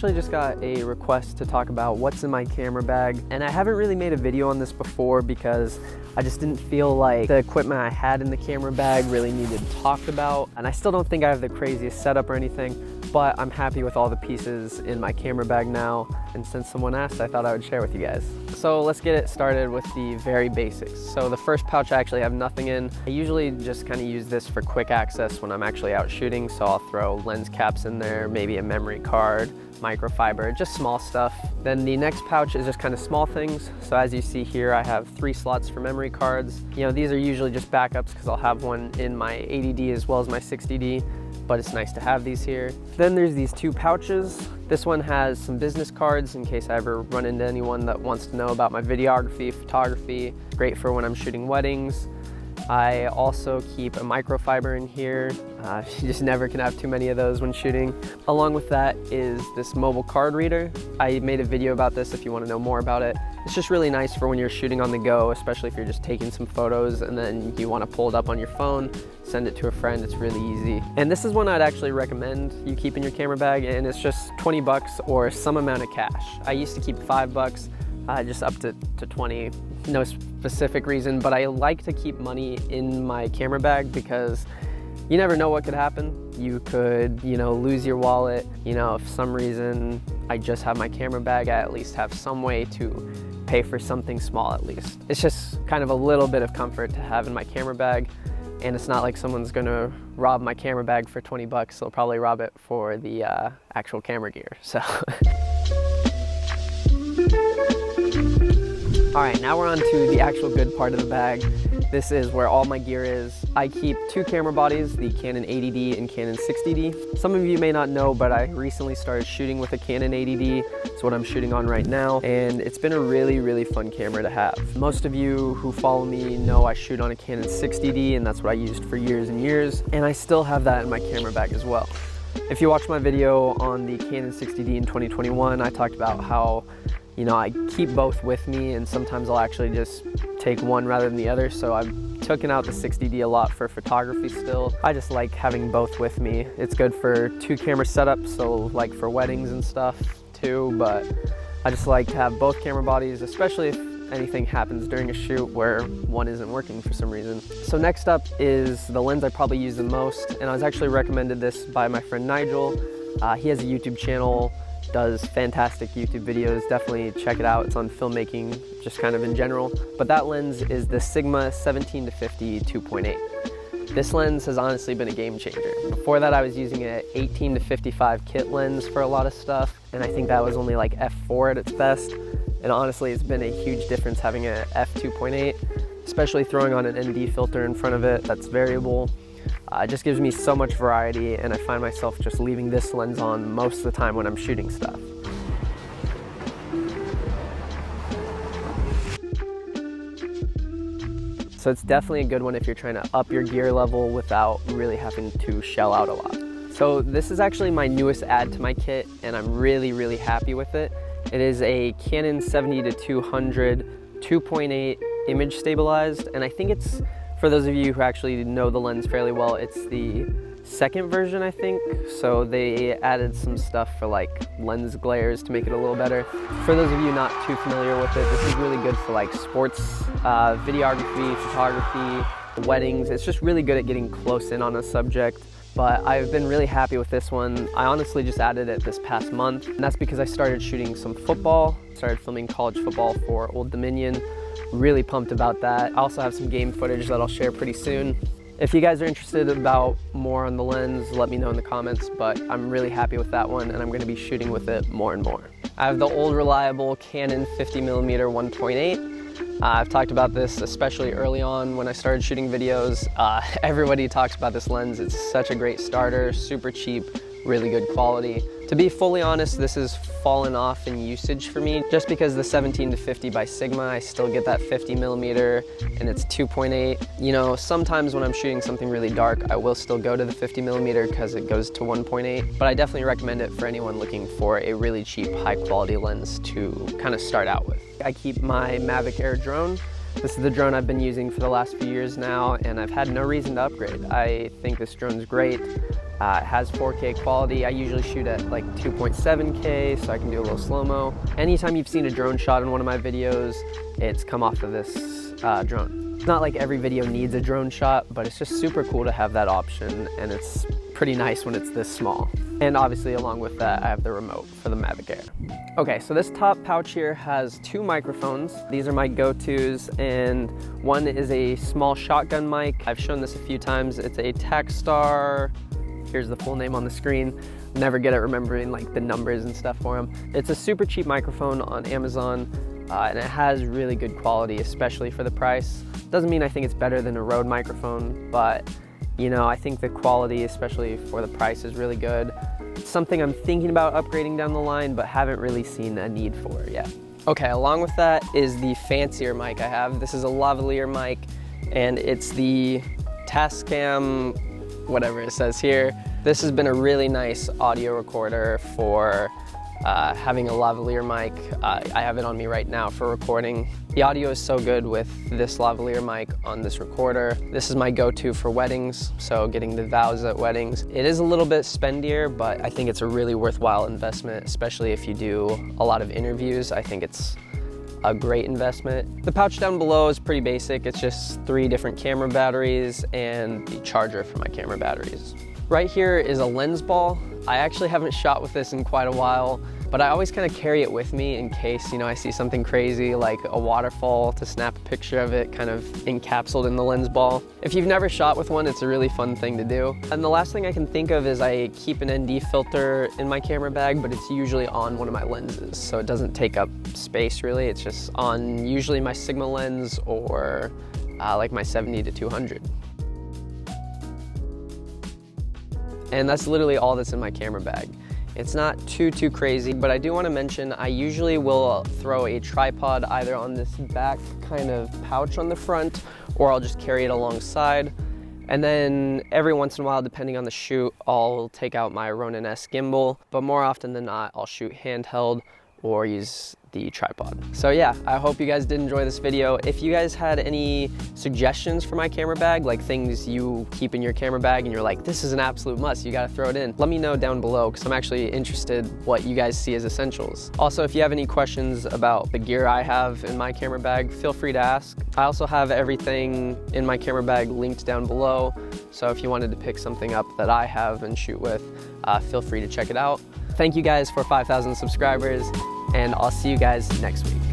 actually just got a request to talk about what's in my camera bag, and I haven't really made a video on this before because I just didn't feel like the equipment I had in the camera bag really needed talked about, and I still don't think I have the craziest setup or anything, but I'm happy with all the pieces in my camera bag now, and since someone asked, I thought I would share with you guys. So let's get it started with the very basics. So the first pouch I actually have nothing in. I usually just kind of use this for quick access when I'm actually out shooting, so I'll throw lens caps in there, maybe a memory card, microfiber, just small stuff. Then the next pouch is just kind of small things. So as you see here, I have 3 slots for memory cards. You know, these are usually just backups because I'll have one in my 80D as well as my 60D, but it's nice to have these here. Then there's these 2 pouches. This one has some business cards in case I ever run into anyone that wants to know about my videography, photography. Great for when I'm shooting weddings. I also keep a microfiber in here. You just never can have too many of those when shooting. Along with that is this mobile card reader. I made a video about this if you want to know more about it. It's just really nice for when you're shooting on the go, especially if you're just taking some photos and then you want to pull it up on your phone, send it to a friend. It's really easy. And this is one I'd actually recommend you keep in your camera bag, and it's just 20 bucks or some amount of cash. I used to keep 5 bucks, just up to 20. No specific reason, but I like to keep money in my camera bag because you never know what could happen. You could, lose your wallet. If for some reason I just have my camera bag, I at least have some way to pay for something small at least. It's just kind of a little bit of comfort to have in my camera bag, and it's not like someone's gonna rob my camera bag for 20 bucks. They'll probably rob it for the actual camera gear, so. All right, now we're on to the actual good part of the bag. This is where all my gear is. I keep 2 camera bodies, the Canon 80D and Canon 60D. Some of you may not know, but I recently started shooting with a Canon 80D. It's what I'm shooting on right now, and it's been a really, really fun camera to have. Most of you who follow me know I shoot on a Canon 60D, and that's what I used for years and years, and I still have that in my camera bag as well. If you watched my video on the Canon 60D in 2021, I talked about how I keep both with me, and sometimes I'll actually just take one rather than the other. So I've taken out the 60D a lot for photography still. I just like having both with me. It's good for 2 camera setups, so like for weddings and stuff too, but I just like to have both camera bodies, especially if anything happens during a shoot where one isn't working for some reason. So next up is the lens I probably use the most, and I was actually recommended this by my friend Nigel. He has a YouTube channel, does fantastic YouTube videos. Definitely check it out. It's on filmmaking, just kind of in general. But that lens is the Sigma 17-50 2.8. This lens has honestly been a game changer. Before that, I was using an 18-55 kit lens for a lot of stuff, and I think that was only like f4 at its best. And honestly, it's been a huge difference having a f2.8, especially throwing on an ND filter in front of it that's variable. It just gives me so much variety, and I find myself just leaving this lens on most of the time when I'm shooting stuff. So it's definitely a good one if you're trying to up your gear level without really having to shell out a lot. So this is actually my newest add to my kit, and I'm really, really happy with it. It is a Canon 70-200 2.8 image stabilized, and I think it's, for those of you who actually know the lens fairly well, it's the second version, I think. So they added some stuff for like lens glares to make it a little better. For those of you not too familiar with it, this is really good for like sports, videography, photography, weddings. It's just really good at getting close in on a subject. But I've been really happy with this one. I honestly just added it this past month, and that's because I started shooting some football, started filming college football for Old Dominion. Really pumped about that. I also have some game footage that I'll share pretty soon. If you guys are interested about more on the lens, let me know in the comments, but I'm really happy with that one, and I'm gonna be shooting with it more and more. I have the old reliable Canon 50mm 1.8. I've talked about this especially early on when I started shooting videos. Everybody talks about this lens. It's such a great starter, super cheap, really good quality. To be fully honest, this has fallen off in usage for me just because the 17-50 by Sigma, I still get that 50mm and it's 2.8. Sometimes when I'm shooting something really dark, I will still go to the 50mm because it goes to 1.8, but I definitely recommend it for anyone looking for a really cheap, high quality lens to kind of start out with. I keep my Mavic Air drone. This is the drone I've been using for the last few years now, and I've had no reason to upgrade. I think this drone's great. It has 4K quality. I usually shoot at like 2.7K, so I can do a little slow-mo. Anytime you've seen a drone shot in one of my videos, it's come off of this drone. It's not like every video needs a drone shot, but it's just super cool to have that option, and it's pretty nice when it's this small. And obviously along with that, I have the remote for the Mavic Air. Okay, so this top pouch here has 2 microphones. These are my go-tos, and one is a small shotgun mic. I've shown this a few times. It's a Takstar. Here's the full name on the screen. Never get it remembering like the numbers and stuff for them. It's a super cheap microphone on Amazon, and it has really good quality, especially for the price. Doesn't mean I think it's better than a Rode microphone, but you know, I think the quality, especially for the price, is really good. It's something I'm thinking about upgrading down the line, but haven't really seen a need for it yet. Okay, along with that is the fancier mic I have. This is a lavalier mic, and it's the Tascam, whatever it says here. This has been a really nice audio recorder for having a lavalier mic. I have it on me right now for recording. The audio is so good with this lavalier mic on this recorder. This is my go-to for weddings, so getting the vows at weddings. It is a little bit spendier, but I think it's a really worthwhile investment, especially if you do a lot of interviews. I think it's a great investment. The pouch down below is pretty basic. It's just 3 different camera batteries and the charger for my camera batteries. Right here is a lens ball. I actually haven't shot with this in quite a while, but I always kind of carry it with me in case, you know, I see something crazy like a waterfall to snap a picture of it kind of encapsulated in the lens ball. If you've never shot with one, it's a really fun thing to do. And the last thing I can think of is I keep an ND filter in my camera bag, but it's usually on one of my lenses, so it doesn't take up space really. It's just on usually my Sigma lens or like my 70 to 200. And that's literally all that's in my camera bag. It's not too crazy, but I do want to mention I usually will throw a tripod either on this back kind of pouch on the front, or I'll just carry it alongside. And then every once in a while, depending on the shoot, I'll take out my Ronin S gimbal, but more often than not, I'll shoot handheld or use the tripod. So yeah, I hope you guys did enjoy this video. If you guys had any suggestions for my camera bag, like things you keep in your camera bag and you're like, this is an absolute must, you gotta throw it in, let me know down below, because I'm actually interested what you guys see as essentials. Also, if you have any questions about the gear I have in my camera bag, feel free to ask. I also have everything in my camera bag linked down below, so if you wanted to pick something up that I have and shoot with, feel free to check it out. Thank you guys for 5,000 subscribers, and I'll see you guys next week.